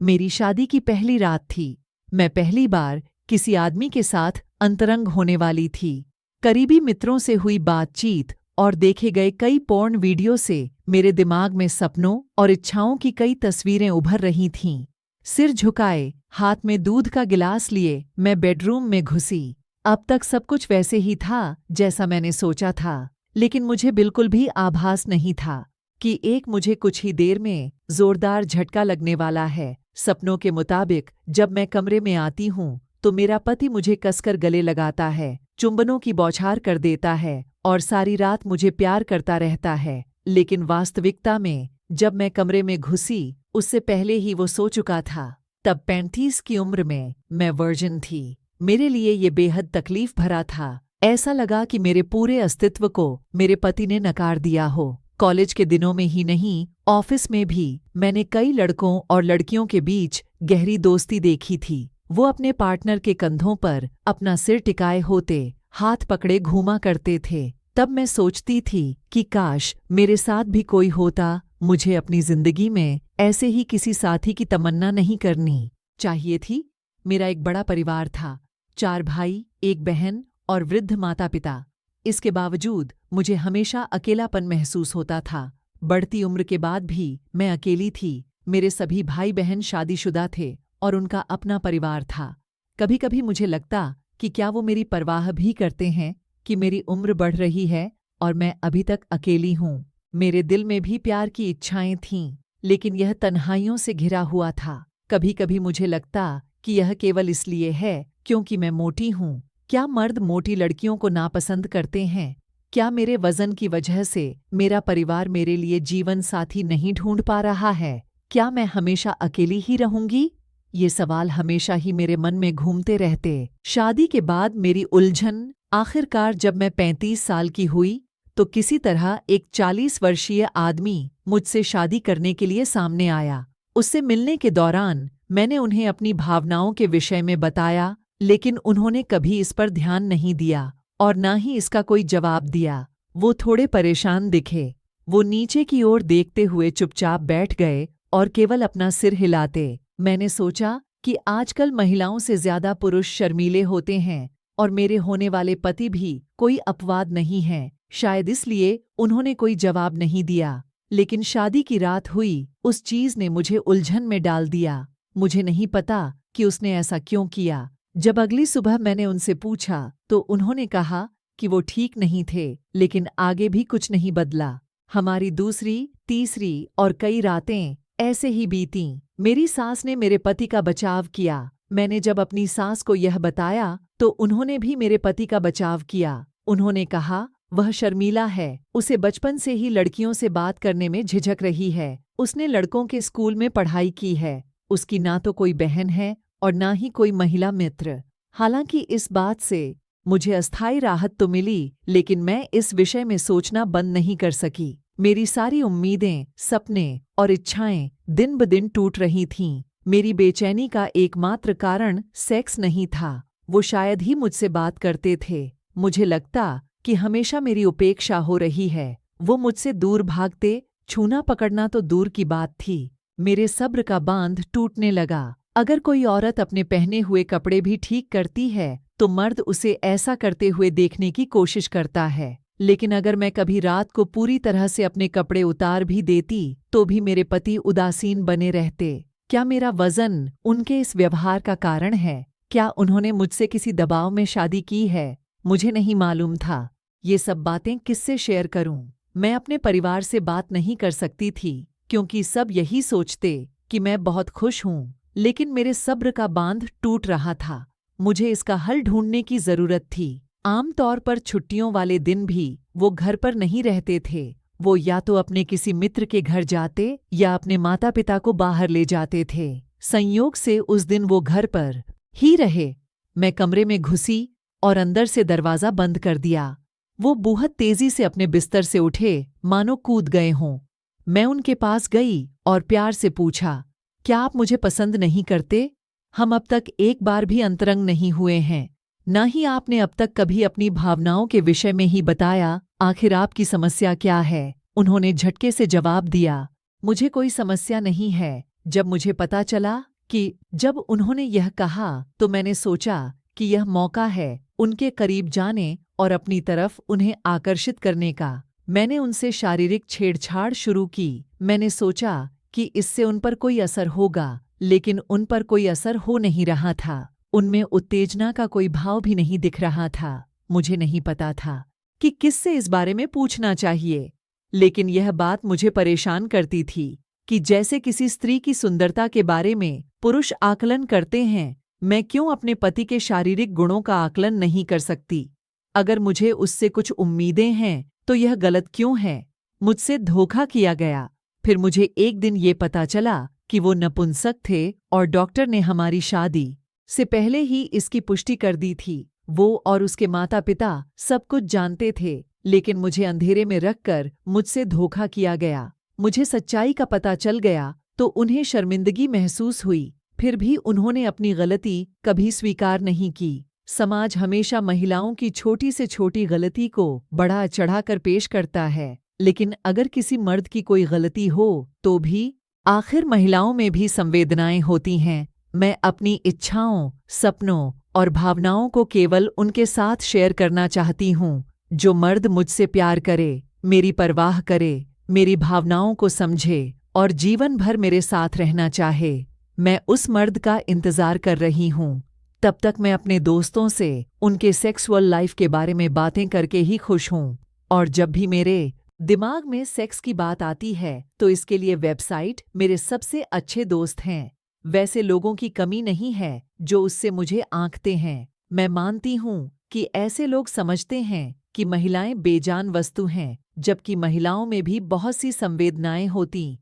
मेरी शादी की पहली रात थी। मैं पहली बार किसी आदमी के साथ अंतरंग होने वाली थी। करीबी मित्रों से हुई बातचीत और देखे गए कई पोर्न वीडियो से मेरे दिमाग में सपनों और इच्छाओं की कई तस्वीरें उभर रही थीं। सिर झुकाए, हाथ में दूध का गिलास लिए मैं बेडरूम में घुसी। अब तक सब कुछ वैसे ही था जैसा मैंने सोचा था, लेकिन मुझे बिल्कुल भी आभास नहीं था कि मुझे कुछ ही देर में जोरदार झटका लगने वाला है। सपनों के मुताबिक जब मैं कमरे में आती हूँ तो मेरा पति मुझे कसकर गले लगाता है, चुंबनों की बौछार कर देता है और सारी रात मुझे प्यार करता रहता है। लेकिन वास्तविकता में जब मैं कमरे में घुसी उससे पहले ही वो सो चुका था। तब 35 की उम्र में मैं वर्जिन थी। मेरे लिए ये बेहद तकलीफ भरा था। ऐसा लगा कि मेरे पूरे अस्तित्व को मेरे पति ने नकार दिया हो। कॉलेज के दिनों में ही नहीं, ऑफिस में भी मैंने कई लड़कों और लड़कियों के बीच गहरी दोस्ती देखी थी। वो अपने पार्टनर के कंधों पर अपना सिर टिकाए होते, हाथ पकड़े घूमा करते थे। तब मैं सोचती थी कि काश मेरे साथ भी कोई होता। मुझे अपनी जिंदगी में ऐसे ही किसी साथी की तमन्ना नहीं करनी चाहिए थी। मेरा एक बड़ा परिवार था, 4 भाई, 1 बहन और वृद्ध माता पिता। इसके बावजूद मुझे हमेशा अकेलापन महसूस होता था। बढ़ती उम्र के बाद भी मैं अकेली थी। मेरे सभी भाई बहन शादीशुदा थे और उनका अपना परिवार था। कभी कभी मुझे लगता कि क्या वो मेरी परवाह भी करते हैं कि मेरी उम्र बढ़ रही है और मैं अभी तक अकेली हूँ। मेरे दिल में भी प्यार की इच्छाएं थीं, लेकिन यह तन्हाइयों से घिरा हुआ था। कभी कभी मुझे लगता कि यह केवल इसलिए है क्योंकि मैं मोटी हूँ। क्या मर्द मोटी लड़कियों को नापसंद करते हैं? क्या मेरे वजन की वजह से मेरा परिवार मेरे लिए जीवन साथी नहीं ढूंढ पा रहा है? क्या मैं हमेशा अकेली ही रहूंगी? ये सवाल हमेशा ही मेरे मन में घूमते रहते। शादी के बाद मेरी उलझन आखिरकार जब मैं 35 साल की हुई तो किसी तरह एक 40 वर्षीय आदमी मुझसे शादी करने के लिए सामने आया। उससे मिलने के दौरान मैंने उन्हें अपनी भावनाओं के विषय में बताया, लेकिन उन्होंने कभी इस पर ध्यान नहीं दिया और ना ही इसका कोई जवाब दिया। वो थोड़े परेशान दिखे। वो नीचे की ओर देखते हुए चुपचाप बैठ गए और केवल अपना सिर हिलाते। मैंने सोचा कि आजकल महिलाओं से ज्यादा पुरुष शर्मीले होते हैं और मेरे होने वाले पति भी कोई अपवाद नहीं हैं। शायद इसलिए उन्होंने कोई जवाब नहीं दिया। लेकिन शादी की रात हुई उस चीज ने मुझे उलझन में डाल दिया। मुझे नहीं पता कि उसने ऐसा क्यों किया। जब अगली सुबह मैंने उनसे पूछा तो उन्होंने कहा कि वो ठीक नहीं थे, लेकिन आगे भी कुछ नहीं बदला। हमारी दूसरी, तीसरी और कई रातें ऐसे ही बीतीं। मेरी सास ने मेरे पति का बचाव किया। मैंने जब अपनी सास को यह बताया तो उन्होंने भी मेरे पति का बचाव किया। उन्होंने कहा, वह शर्मीला है, उसे बचपन से ही लड़कियों से बात करने में झिझक रही है। उसने लड़कों के स्कूल में पढ़ाई की है। उसकी ना तो कोई बहन है और ना ही कोई महिला मित्र। हालांकि इस बात से मुझे अस्थायी राहत तो मिली, लेकिन मैं इस विषय में सोचना बंद नहीं कर सकी। मेरी सारी उम्मीदें, सपने और इच्छाएं दिन ब दिन टूट रही थीं। मेरी बेचैनी का एकमात्र कारण सेक्स नहीं था। वो शायद ही मुझसे बात करते थे। मुझे लगता कि हमेशा मेरी उपेक्षा हो रही है। वो मुझसे दूर भागते, छूना पकड़ना तो दूर की बात थी। मेरे सब्र का बांध टूटने लगा। अगर कोई औरत अपने पहने हुए कपड़े भी ठीक करती है तो मर्द उसे ऐसा करते हुए देखने की कोशिश करता है। लेकिन अगर मैं कभी रात को पूरी तरह से अपने कपड़े उतार भी देती तो भी मेरे पति उदासीन बने रहते। क्या मेरा वजन उनके इस व्यवहार का कारण है? क्या उन्होंने मुझसे किसी दबाव में शादी की है? मुझे नहीं मालूम था। ये सब बातें किससे शेयर करूं? मैं अपने परिवार से बात नहीं कर सकती थी क्योंकि सब यही सोचते कि मैं बहुत खुश हूं। लेकिन मेरे सब्र का बांध टूट रहा था। मुझे इसका हल ढूंढने की जरूरत थी। आमतौर पर छुट्टियों वाले दिन भी वो घर पर नहीं रहते थे। वो या तो अपने किसी मित्र के घर जाते या अपने माता पिता को बाहर ले जाते थे। संयोग से उस दिन वो घर पर ही रहे। मैं कमरे में घुसी और अंदर से दरवाजा बंद कर दिया। वो बहुत तेजी से अपने बिस्तर से उठे, मानो कूद गए हों। मैं उनके पास गई और प्यार से पूछा, क्या आप मुझे पसंद नहीं करते? हम अब तक एक बार भी अंतरंग नहीं हुए हैं। न ही आपने अब तक कभी अपनी भावनाओं के विषय में ही बताया। आखिर आपकी समस्या क्या है? उन्होंने झटके से जवाब दिया, मुझे कोई समस्या नहीं है। जब मुझे पता चला कि जब उन्होंने यह कहा तो मैंने सोचा कि यह मौका है उनके करीब जाने और अपनी तरफ उन्हें आकर्षित करने का। मैंने उनसे शारीरिक छेड़छाड़ शुरू की। मैंने सोचा कि इससे उन पर कोई असर होगा, लेकिन उन पर कोई असर हो नहीं रहा था। उनमें उत्तेजना का कोई भाव भी नहीं दिख रहा था। मुझे नहीं पता था कि किससे इस बारे में पूछना चाहिए, लेकिन यह बात मुझे परेशान करती थी कि जैसे किसी स्त्री की सुंदरता के बारे में पुरुष आकलन करते हैं, मैं क्यों अपने पति के शारीरिक गुणों का आकलन नहीं कर सकती? अगर मुझे उससे कुछ उम्मीदें हैं तो यह गलत क्यों है? मुझसे धोखा किया गया। फिर मुझे एक दिन ये पता चला कि वो नपुंसक थे और डॉक्टर ने हमारी शादी से पहले ही इसकी पुष्टि कर दी थी। वो और उसके माता पिता सब कुछ जानते थे, लेकिन मुझे अंधेरे में रखकर मुझसे धोखा किया गया। मुझे सच्चाई का पता चल गया तो उन्हें शर्मिंदगी महसूस हुई। फिर भी उन्होंने अपनी गलती कभी स्वीकार नहीं की। समाज हमेशा महिलाओं की छोटी से छोटी गलती को बढ़ा चढ़ाकर पेश करता है, लेकिन अगर किसी मर्द की कोई गलती हो तो भी आखिर महिलाओं में भी संवेदनाएं होती हैं। मैं अपनी इच्छाओं, सपनों और भावनाओं को केवल उनके साथ शेयर करना चाहती हूँ जो मर्द मुझसे प्यार करे, मेरी परवाह करे, मेरी भावनाओं को समझे और जीवन भर मेरे साथ रहना चाहे। मैं उस मर्द का इंतजार कर रही हूँ। तब तक मैं अपने दोस्तों से उनके सेक्सुअल लाइफ के बारे में बातें करके ही खुश हूँ। और जब भी मेरे दिमाग में सेक्स की बात आती है तो इसके लिए वेबसाइट मेरे सबसे अच्छे दोस्त हैं। वैसे लोगों की कमी नहीं है जो उससे मुझे आंकते हैं। मैं मानती हूँ कि ऐसे लोग समझते हैं कि महिलाएं बेजान वस्तु हैं, जबकि महिलाओं में भी बहुत सी संवेदनाएं होती